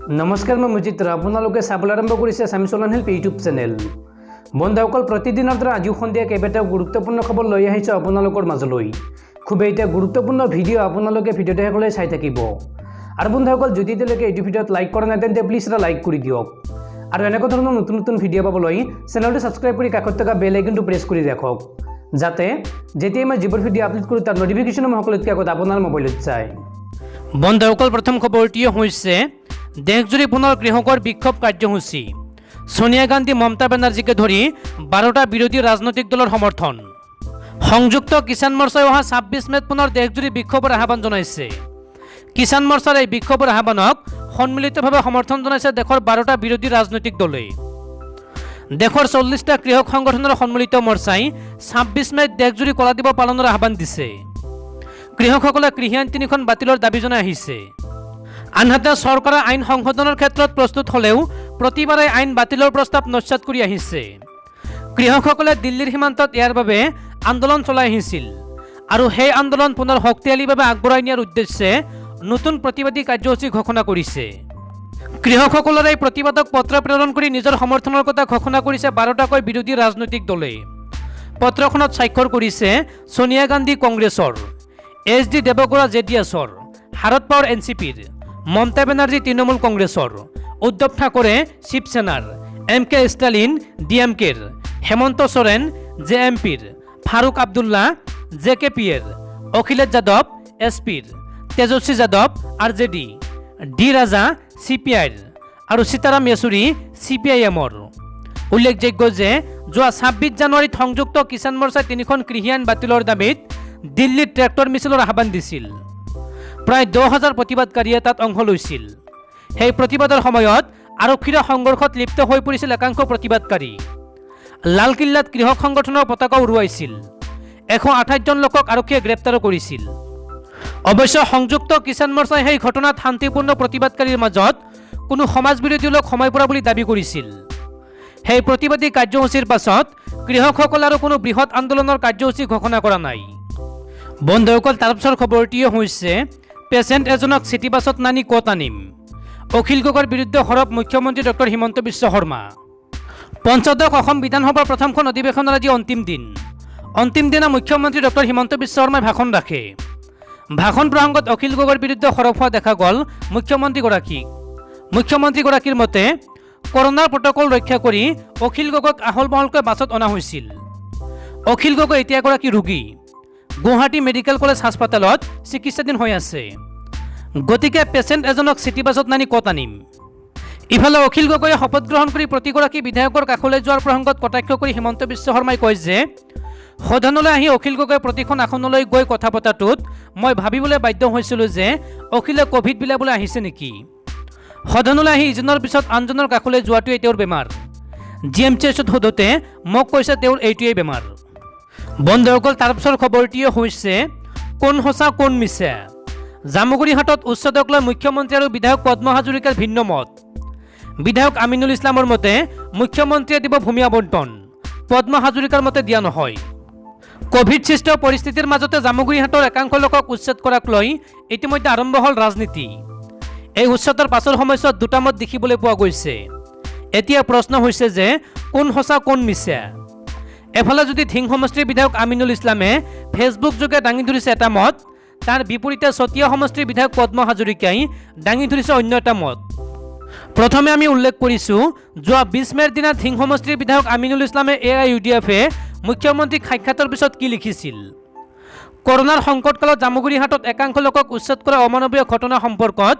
नमस्कार मैं मुजित्र आपलोके चाবলৈ आरम्भ কৰিছে Assamese online help YouTube channel. বন্ধুসকল প্ৰতিদিনৰ দৰে আজিও সন্ধিয়া কেইবাটাও গুৰুত্বপূৰ্ণ খবৰ লৈ আহিছোঁ আপোনালোকৰ মাজলৈ। খুবেই এটা গুৰুত্বপূৰ্ণ ভিডিঅ' আপোনালোকে ভিডিঅ'টো শেষলৈ চাই থাকিব। আৰু বন্ধুসকল যদি এতিয়ালৈকে এই ভিডিঅ'ত লাইক কৰা নাই তেন্তে প্লিজ এটা লাইক কৰি দিয়ক। আৰু এনেকুৱা ধৰণৰ নতুন নতুন ভিডিঅ' পাবলৈ চেনেলটো ছাবস্ক্ৰাইব কৰি কাষত থকা বেল আইকনটো প্ৰেছ কৰি ৰাখক, যাতে যেতিয়াই মই যিবোৰ ভিডিঅ' আপলোড কৰোঁ তাৰ নটিফিকেশ্যন মই সকলোতকৈ আগত আপোনাৰ মোবাইলত যায়। বন্ধুসকল প্ৰথম খবৰটি হৈছে দেশজুৰি পুনৰ কৃষকৰ বিক্ষোভ কাৰ্যসূচী। সোনিয়া গান্ধী মমতা বেনাৰ্জীকে ধৰি 12টা বিৰোধী ৰাজনৈতিক দলৰ সমৰ্থন। সংযুক্ত কিষাণ মৰ্চাই অহা 26 মেত পুনৰ দেশজুৰি বিক্ষোভৰ আহ্বান জনাইছে। কিষাণ মৰ্চাৰ এই বিক্ষোভৰ আহ্বানক সন্মিলিতভাৱে সমৰ্থন জনাইছে দেশৰ 12টা বিৰোধী ৰাজনৈতিক দলে। দেশৰ 40টা কৃষক সংগঠনৰ সন্মিলিত মৰ্চাই 26 মেত দেশজুৰি কলা দিৱস পালনৰ আহ্বান দিছে। কৃষকসকলে কৃষি আইন 3খন বাতিলৰ দাবী জনাই আহিছে। আনহাতে চৰকাৰে আইন সংশোধনৰ ক্ষেত্ৰত প্ৰস্তুত হ'লেও প্ৰতিবাৰে আইন বাতিলৰ প্ৰস্তাৱ নস্যাৎ কৰি আহিছে। কৃষকসকলে দিল্লীৰ সীমান্তত ইয়াৰ বাবে আন্দোলন চলাই আহিছিল আৰু সেই আন্দোলন পুনৰ শক্তিশালীভাৱে আগবঢ়াই নিয়াৰ উদ্দেশ্যে নতুন প্ৰতিবাদী কাৰ্যসূচী ঘোষণা কৰিছে। কৃষকসকলৰ এই প্ৰতিবাদক পত্ৰ প্ৰেৰণ কৰি নিজৰ সমৰ্থনৰ কথা ঘোষণা কৰিছে 12টাকৈ বিৰোধী ৰাজনৈতিক দলে। পত্ৰখনত স্বাক্ষৰ কৰিছে সোনিয়া গান্ধী কংগ্ৰেছৰ, HD দেৱগৌড়া JDSৰ, শাৰদ পাৱাৰ NCPৰ, মমতা বেনাৰ্জী তৃণমূল কংগ্ৰেছৰ, উদ্ধৱ ঠাকৰে শিৱসেনাৰ, MK ষ্টালিন DMKৰ, হেমন্ত সোৰেন JMPৰ, ফাৰুক আব্দুল্লা JKPৰ, অখিলেশ যাদৱ SPৰ, তেজস্বী যাদৱ RJD, D ৰাজা CPIৰ আৰু সীতাৰাম য়েচুৰী CPIMৰ। উল্লেখযোগ্য যে যোৱা 26 জানুৱাৰীত সংযুক্ত কিষাণ মৰ্চাই 3খন কৃষি আইন বাতিলৰ দাবীত দিল্লীত ট্ৰেক্টৰ মিছিলৰ আহ্বান দিছিল। প্ৰায় 10,000 প্ৰতিবাদকাৰীয়ে তাত অংশ লৈছিল। সেই প্ৰতিবাদৰ সময়ত আৰক্ষীৰ সংঘৰ্ষত লিপ্ত হৈ পৰিছিল একাংশ প্ৰতিবাদকাৰী। লালকিল্লাত কৃষক সংগঠনৰ পতাকা উৰুৱাইছিল। 128 জন লোকক আৰক্ষীয়ে গ্ৰেপ্তাৰো কৰিছিল। অৱশ্যে সংযুক্ত কিষাণ মৰ্চাই সেই ঘটনাত শান্তিপূৰ্ণ প্ৰতিবাদকাৰীৰ মাজত কোনো সমাজ বিৰোধী লোক সোমাই পৰা বুলি দাবী কৰিছিল। সেই প্ৰতিবাদী কাৰ্যসূচীৰ পাছত কৃষকসকল আৰু কোনো বৃহৎ আন্দোলনৰ কাৰ্যসূচী ঘোষণা কৰা নাই। বন্ধুসকল তাৰপিছৰ খবৰটি হৈছে পেচেণ্ট এজনক চিটি বাছত নানি ক'ত আনিম। অখিল গগৈৰ বিৰুদ্ধে সৰব মুখ্যমন্ত্ৰী ডক্টৰ হিমন্ত বিশ্ব শৰ্মা। পঞ্চদশ অসম বিধানসভাৰ প্ৰথমখন অধিৱেশনৰ আজি অন্তিম দিন। অন্তিম দিনা মুখ্যমন্ত্ৰী ডক্টৰ হিমন্ত বিশ্ব শৰ্মাই ভাষণ ৰাখে। ভাষণ প্ৰসংগত অখিল গগৈৰ বিৰুদ্ধে সৰব হোৱা দেখা গ'ল মুখ্যমন্ত্ৰীগৰাকীক। মুখ্যমন্ত্ৰীগৰাকীৰ মতে কৰোনাৰ প্ৰট'কল ৰক্ষা কৰি অখিল গগৈক আহল বহলকৈ বাছত অনা হৈছিল। অখিল গগৈ এতিয়া এগৰাকী ৰোগী। গুৱাহাটী মেডিকেল কলেজ হাস্পাতালত চিকিৎসাধীন হৈ আছে। গতিকে পেচেণ্ট এজনক চিটি বাছত নানি ক'ত আনিম। ইফালে অখিল গগৈয়ে শপত গ্ৰহণ কৰি প্ৰতিগৰাকী বিধায়কৰ কাষলৈ যোৱাৰ প্ৰসংগত কটাক্ষ কৰি হিমন্ত বিশ্ব শৰ্মাই কয় যে সদনলৈ আহি অখিল গগৈ প্ৰতিখন আসনলৈ গৈ কথা পতাটোত মই ভাবিবলৈ বাধ্য হৈছিলোঁ যে অখিলে ক'ভিড বিলাবলৈ আহিছে নেকি। সদনলৈ আহি ইজনৰ পিছত আনজনৰ কাষলৈ যোৱাটোৱেই তেওঁৰ বেমাৰ। GMCHত সোধোতে মোক কৈছে তেওঁৰ এইটোৱেই বেমাৰ। বন্ধুসকল তাৰপিছৰ খবৰটি হৈছে কোন সঁচা কোন মিছা। জামুগুৰিহাটত উচ্ছেদক লৈ মুখ্যমন্ত্ৰী আৰু বিধায়ক পদ্ম হাজৰিকাৰ ভিন্ন মত। বিধায়ক আমিনুল ইছলামৰ মতে মুখ্যমন্ত্ৰীয়ে দিব ভূমি আবণ্টন, পদ্ম হাজৰিকাৰ মতে দিয়া নহয়। ক'ভিড সৃষ্ট পৰিস্থিতিৰ মাজতে জামুগুৰিহাটৰ একাংশ লোকক উচ্ছেদ কৰাক লৈ ইতিমধ্যে আৰম্ভ হ'ল ৰাজনীতি। এই উচ্ছেদৰ পাছৰ সময়ছোৱাত দুটা মত দেখিবলৈ পোৱা গৈছে। এতিয়া প্ৰশ্ন হৈছে যে কোন সঁচা কোন মিছা। এফালে যদি ধিং সমষ্টিৰ বিধায়ক আমিনুল ইছলামে ফেচবুক যোগে দাঙি ধৰিছে এটা মত, তাৰ বিপৰীতে চতিয়া সমষ্টিৰ বিধায়ক পদ্ম হাজৰিকাই দাঙি ধৰিছে অন্য এটা মত। প্ৰথমে আমি উল্লেখ কৰিছোঁ যোৱা 20 মেৰ দিনা ধিং সমষ্টিৰ বিধায়ক আমিনুল ইছলামে AIUDFে মুখ্যমন্ত্ৰীক সাক্ষাতৰ পিছত কি লিখিছিল। কৰোনাৰ সংকটকালত জামুগুৰিহাটত একাংশ লোকক উচ্ছেদ কৰা অমানৱীয় ঘটনা সম্পৰ্কত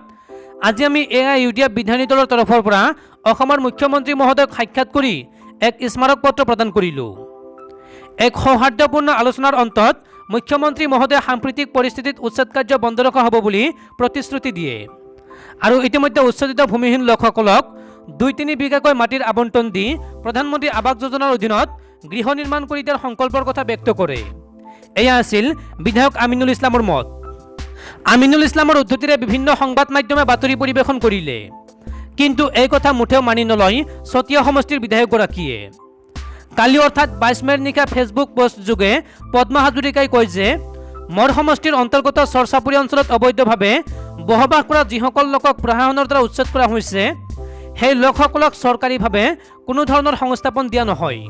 আজি আমি AIUDF বিধায়িনী দলৰ তৰফৰ পৰা অসমৰ মুখ্যমন্ত্ৰী মহোদয়ক সাক্ষাৎ কৰি এক স্মাৰক পত্ৰ প্ৰদান কৰিলোঁ। এক সৌহাৰ্দ্যপূৰ্ণ আলোচনাৰ অন্তত মুখ্যমন্ত্ৰী মহোদয়ে সাম্প্ৰতিক পৰিস্থিতিত উচ্ছেদ কাৰ্য বন্ধ ৰখা হ'ব বুলি প্ৰতিশ্ৰুতি দিয়ে আৰু ইতিমধ্যে উচ্ছেদিত ভূমিহীন লোকসকলক 2-3 বিঘাকৈ মাটিৰ আবণ্টন দি প্ৰধানমন্ত্ৰী আৱাস যোজনাৰ অধীনত গৃহ নিৰ্মাণ কৰি দিয়াৰ সংকল্পৰ কথা ব্যক্ত কৰে। এয়া আছিল বিধায়ক আমিনুল ইছলামৰ মত। আমিনুল ইছলামৰ উদ্ধতিৰে বিভিন্ন সংবাদ মাধ্যমে বাতৰি পৰিৱেশন কৰিলে, কিন্তু এই কথা মুঠেও মানি নলয় চতিয়া সমষ্টিৰ বিধায়কগৰাকীয়ে। কালি অৰ্থাৎ 22 মেৰ নিশা ফেচবুক পোষ্ট যোগে পদ্ম হাজৰিকাই কয় যে মোৰ সমষ্টিৰ অন্তৰ্গত চৰচাপুৰী অঞ্চলত অবৈধভাৱে বসবাস কৰা যিসকল লোকক প্ৰশাসনৰ দ্বাৰা উচ্ছেদ কৰা হৈছে সেই লোকসকলক চৰকাৰীভাৱে কোনো ধৰণৰ সংস্থাপন দিয়া নহয়।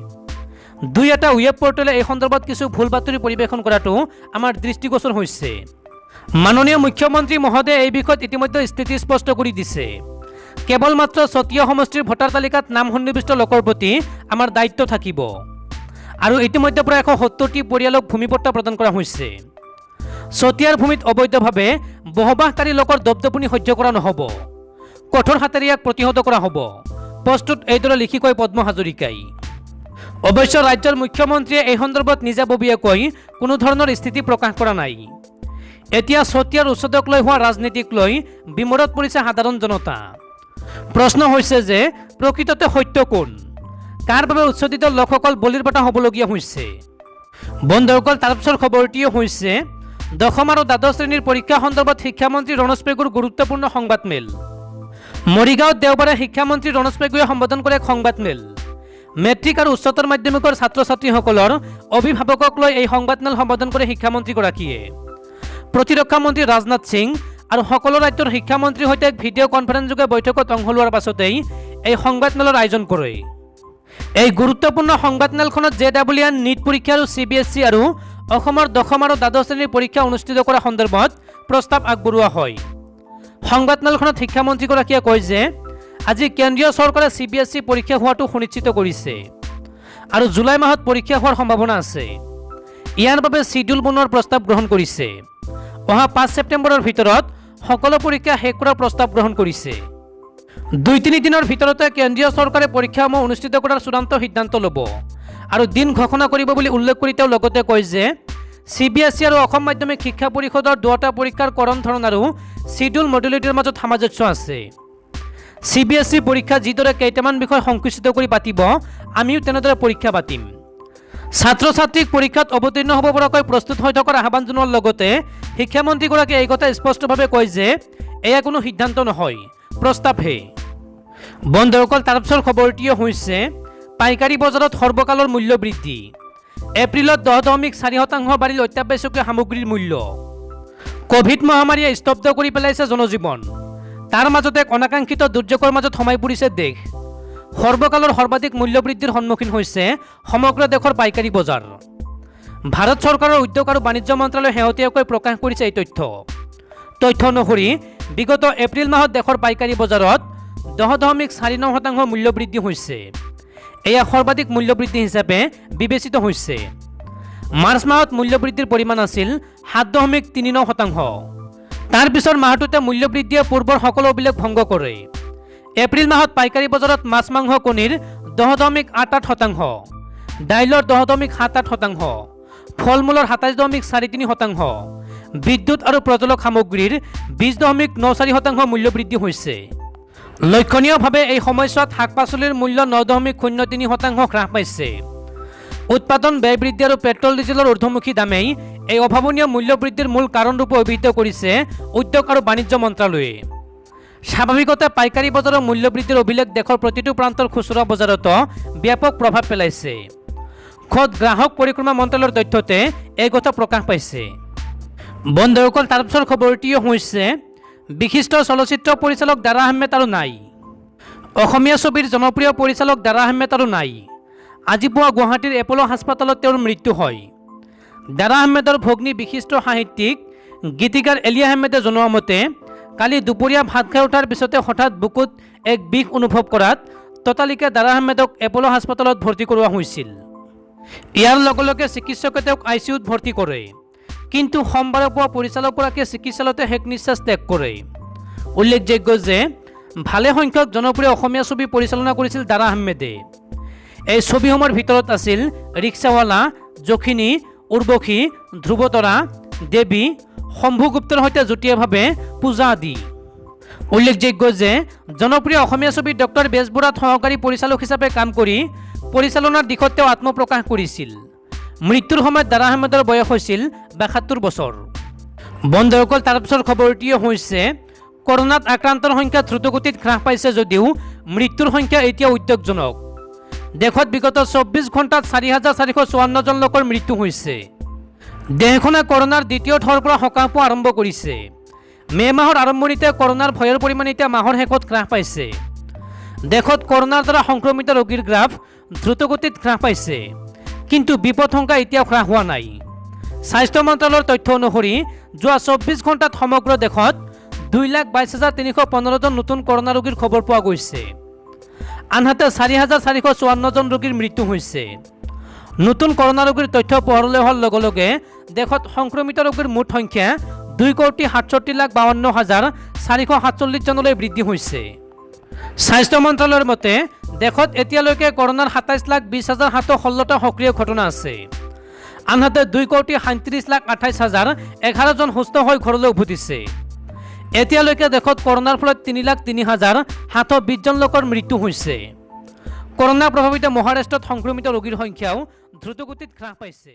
দুই এটা ৱেব পৰ্টেলে এই সন্দৰ্ভত কিছু ভুল বাতৰি পৰিৱেশন কৰাটো আমাৰ দৃষ্টিগোচৰ হৈছে। মাননীয় মুখ্যমন্ত্ৰী মহোদয়ে এই বিষয়ত ইতিমধ্যে স্থিতি স্পষ্ট কৰি দিছে। কেৱল মাত্ৰ চতীয়া সমষ্টিৰ ভোটাৰ তালিকাত নাম সন্নিৱিষ্ট লোকৰ প্ৰতি আমাৰ দায়িত্ব থাকিব আৰু ইতিমধ্যে প্ৰায় 170টি পৰিয়ালক ভূমিপট্টা প্ৰদান কৰা হৈছে। চতিয়াৰ ভূমিত অবৈধভাৱে বসবাসকাৰী লোকৰ দপদপনি সহ্য কৰা নহ'ব, কঠোৰ হাতেৰে ইয়াক প্ৰতিহত কৰা হ'ব। প্ৰস্তুত এইদৰে লিখি কয় পদ্ম হাজৰিকাই। অৱশ্যে ৰাজ্যৰ মুখ্যমন্ত্ৰীয়ে এই সন্দৰ্ভত নিজাববীয়াকৈ কোনো ধৰণৰ স্থিতি প্ৰকাশ কৰা নাই। এতিয়া চতিয়াৰ উচ্ছেদক লৈ হোৱা ৰাজনীতিক লৈ বিমোৰত পৰিছে সাধাৰণ জনতা। প্ৰশ্ন হৈছে যে প্ৰকৃততে সত্য কোন, কাৰ বাবে উচ্ছেদিত লোকসকল বলিৰ বাটা হ'বলগীয়া হৈছে। বন্ধুসকল, তাৰপিছৰ খবৰটিও হৈছে দশম আৰু দ্বাদশ শ্ৰেণীৰ পৰীক্ষা সন্দৰ্ভত শিক্ষামন্ত্ৰী ৰণোজ পেগুৰ গুৰুত্বপূৰ্ণ সংবাদমেল। মৰিগাঁৱত দেওবাৰে শিক্ষামন্ত্ৰী ৰণোজ পেগুৱে সম্বোধন কৰে এক সংবাদমেল। মেট্ৰিক আৰু উচ্চতৰ মাধ্যমিকৰ ছাত্ৰ ছাত্ৰীসকলৰ অভিভাৱকক লৈ এই সংবাদমেল সম্বোধন কৰে শিক্ষামন্ত্ৰীগৰাকীয়ে। প্ৰতিৰক্ষা মন্ত্ৰী ৰাজনাথ সিং আৰু সকলো ৰাজ্যৰ শিক্ষামন্ত্ৰীৰ সৈতে এক ভিডিঅ' কনফাৰেন্সযোগে বৈঠকত অংশ লোৱাৰ পাছতেই এই সংবাদমেলৰ আয়োজন কৰে। এই গুৰুত্বপূৰ্ণ সংবাদমেলখনত JEE নীট পৰীক্ষা আৰু CBSE আৰু অসমৰ দশম আৰু দ্বাদশ শ্ৰেণীৰ পৰীক্ষা অনুষ্ঠিত কৰা সন্দৰ্ভত প্ৰস্তাৱ আগবঢ়োৱা হয়। সংবাদমেলখনত শিক্ষামন্ত্ৰীগৰাকীয়ে কয় যে আজি কেন্দ্ৰীয় চৰকাৰে CBSE পৰীক্ষা হোৱাটো সুনিশ্চিত কৰিছে আৰু জুলাই মাহত পৰীক্ষা হোৱাৰ সম্ভাৱনা আছে। ইয়াৰ বাবে শিডিউল বনোৱাৰ প্ৰস্তাৱ গ্ৰহণ কৰিছে। অহা 5 ছেপ্টেম্বৰৰ ভিতৰত সকলো পৰীক্ষা শেষ কৰাৰ প্ৰস্তাৱ গ্ৰহণ কৰিছে। 2-3 দিনৰ ভিতৰতে কেন্দ্ৰীয় চৰকাৰে পৰীক্ষাসমূহ অনুষ্ঠিত কৰাৰ চূড়ান্ত সিদ্ধান্ত ল'ব আৰু দিন ঘোষণা কৰিব বুলি উল্লেখ কৰি তেওঁ লগতে কয় যে CBSE আৰু অসম মাধ্যমিক শিক্ষা পৰিষদৰ দুটা পৰীক্ষাৰ কৰণ ধৰণ আৰু শিডিউল মডুলিটিৰ মাজত সামঞ্জস্য আছে। CBSE পৰীক্ষা যিদৰে কেইটামান বিষয় সংকুচিত কৰি পাতিব, আমিও তেনেদৰে পৰীক্ষা পাতিম। ছাত্ৰ ছাত্ৰীক পৰীক্ষাত অৱতীৰ্ণ হ'ব পৰাকৈ প্ৰস্তুত হৈ থকাৰ আহ্বান জনোৱাৰ লগতে শিক্ষামন্ত্ৰীগৰাকীয়ে এই কথা স্পষ্টভাৱে কয় যে এয়া কোনো সিদ্ধান্ত নহয়, প্ৰস্তাৱহে। বন্ধুসকল, তাৰপিছৰ খবৰটিও হৈছে পাইকাৰী বজাৰত সৰ্বকালৰ মূল্য বৃদ্ধি। এপ্ৰিলত 10.4% বাঢ়িল অত্যাৱশ্যকীয় সামগ্ৰীৰ মূল্য। কোভিড মহামাৰীয়ে স্তব্ধ কৰি পেলাইছে জনজীৱন। তাৰ মাজতে এক অনাকাংক্ষিত দুৰ্যোগৰ মাজত সোমাই পৰিছে দেশ। সৰ্বকালৰ সৰ্বাধিক মূল্য বৃদ্ধিৰ সন্মুখীন হৈছে সমগ্ৰ দেশৰ পাইকাৰী বজাৰ। ভাৰত চৰকাৰৰ উদ্যোগ আৰু বাণিজ্য মন্ত্ৰালয়ে শেহতীয়াকৈ প্ৰকাশ কৰিছে এই তথ্য অনুসৰি বিগত এপ্ৰিল মাহত দেশৰ পাইকাৰী বজাৰত 10.49% মূল্য বৃদ্ধি হৈছে। এয়া সৰ্বাধিক মূল্য বৃদ্ধি হিচাপে বিবেচিত হৈছে। মাৰ্চ মাহত মূল্য বৃদ্ধিৰ পৰিমাণ আছিল 7.39%। তাৰ পিছৰ মাহটোতে মূল্য বৃদ্ধিয়ে পূৰ্বৰ সকলো অভিলেখ ভংগ কৰে। এপ্ৰিল মাহত পাইকাৰী বজাৰত মাছ মাংস কণীৰ 10.88%, দাইলৰ 10.78%, ফল মূলৰ 27.43%, বিদ্যুৎ আৰু প্ৰজ্বলক সামগ্ৰীৰ 20.94% মূল্য বৃদ্ধি হৈছে। লক্ষণীয়ভাৱে এই সময়ছোৱাত শাক পাচলিৰ মূল্য 9.03% হ্ৰাস পাইছে। উৎপাদন ব্যয় বৃদ্ধি আৰু পেট্ৰল ডিজেলৰ ঊৰ্ধ্বমুখী দামেই এই অভাৱনীয় মূল্য বৃদ্ধিৰ মূল কাৰণৰূপে অভিহিত কৰিছে উদ্যোগ আৰু বাণিজ্য মন্ত্ৰালয়ে। স্বাভাৱিকতে পাইকাৰী বজাৰৰ মূল্য বৃদ্ধিৰ অভিলেখ দেশৰ প্ৰতিটো প্ৰান্তৰ খুচুৰা বজাৰতো ব্যাপক প্ৰভাৱ পেলাইছে। খোদ গ্ৰাহক পৰিক্ৰমা মন্ত্ৰালয়ৰ তথ্যতে এই কথা প্ৰকাশ পাইছে। বন্ধুসকল, তাৰপিছৰ খবৰটিও হৈছে বিশিষ্ট চলচ্চিত্ৰ পৰিচালক দাৰা আহমেদ আৰু নাই। অসমীয়া ছবিৰ জনপ্ৰিয় পৰিচালক দাৰা আহমেদ আৰু নাই। আজি পুৱা গুৱাহাটীৰ এপল' হাস্পতালত তেওঁৰ মৃত্যু হয়। দাৰা আহমেদৰ ভগ্নী বিশিষ্ট সাহিত্যিক গীতিকাৰ এলিয়া আহমেদে জনোৱা মতে কালি দুপৰীয়া ভাত খাই উঠাৰ পিছতে হঠাৎ বুকুত এক বিষ অনুভৱ কৰাত ততালিকে দাৰা আহমেদক এপল' হাস্পতালত ভৰ্তি কৰোৱা হৈছিল। ইয়াৰ লগে লগে চিকিৎসকে তেওঁক ICUত ভৰ্তি কৰে, কিন্তু সোমবাৰে পুৱা পৰিচালকগৰাকীয়ে চিকিৎসালয়তে শেষ নিশ্বাস ত্যাগ কৰে। উল্লেখযোগ্য যে ভালে সংখ্যক জনপ্ৰিয় অসমীয়া ছবি পৰিচালনা কৰিছিল দাৰা আহমেদে। এই ছবিসমূহৰ ভিতৰত আছিল ৰিক্সাৱালা, যখিনী, উৰ্বশী, ধ্ৰুৱতৰা, দেৱী, শম্ভুগুপ্তৰ সৈতে যুটীয়াভাৱে পূজা আদি। উল্লেখযোগ্য যে জনপ্ৰিয় অসমীয়া ছবিত ডক্টৰ বেজবৰুৱাত সহকাৰী পৰিচালক হিচাপে কাম কৰি পৰিচালনাৰ দিশত তেওঁ আত্মপ্ৰকাশ কৰিছিল। মৃত্যুৰ সময়ত দাৰা আহমেদৰ বয়স হৈছিল 72 বছৰ। বন্ধুসকল, তাৰপিছৰ খবৰটিও হৈছে কৰোনাত আক্ৰান্তৰ সংখ্যা দ্ৰুতগতিত হ্ৰাস পাইছে যদিও মৃত্যুৰ সংখ্যা এতিয়া উদ্বেগজনক। দেশত বিগত 24 ঘণ্টাত 4,454 জন লোকৰ মৃত্যু হৈছে। দেশখনে কৰোনাৰ দ্বিতীয় ঢৌৰ পৰা সকাহ পোৱা আৰম্ভ কৰিছে মে মাহৰ আৰম্ভণিতে কৰোনাৰ ভয়ৰ পৰিমাণ এতিয়া মাহৰ শেষত হ্ৰাস পাইছে। দেশত কৰোনাৰ দ্বাৰা সংক্ৰমিত ৰোগীৰ গ্ৰাফ দ্ৰুতগতিত হ্ৰাস পাইছে, কিন্তু বিপদশংকা এতিয়াও হ্ৰাস হোৱা নাই। স্বাস্থ্য মন্ত্ৰালয়ৰ তথ্য অনুসৰি যোৱা 24 ঘণ্টাত সমগ্ৰ দেশত 2,22,315 জন নতুন কৰোনা ৰোগীৰ খবৰ পোৱা গৈছে। আনহাতে 4,454 জন ৰোগীৰ মৃত্যু হৈছে। নতুন কৰোনা ৰোগীৰ তথ্য পোহৰলৈ অহাৰ লগে লগে দেশত সংক্ৰমিত ৰোগীৰ মুঠ সংখ্যা 2,67,52,447 জনলৈ বৃদ্ধি হৈছে। স্বাস্থ্য মন্ত্ৰালয়ৰ মতে দেশত এতিয়ালৈকে কৰোনাৰ 27,20,716টা সক্ৰিয় ঘটনা আছে। আনহাতে 2,37,28,011 জন সুস্থ হৈ ঘৰলৈ উভতিছে। এতিয়ালৈকে দেশত কৰোনাৰ ফলত 3,03,720 জন লোকৰ মৃত্যু হৈছে। কৰোনা প্ৰভাৱিত মহাৰাষ্ট্ৰত সংক্ৰমিত ৰোগীৰ সংখ্যাও দ্ৰুতগতিত হ্ৰাস পাইছে।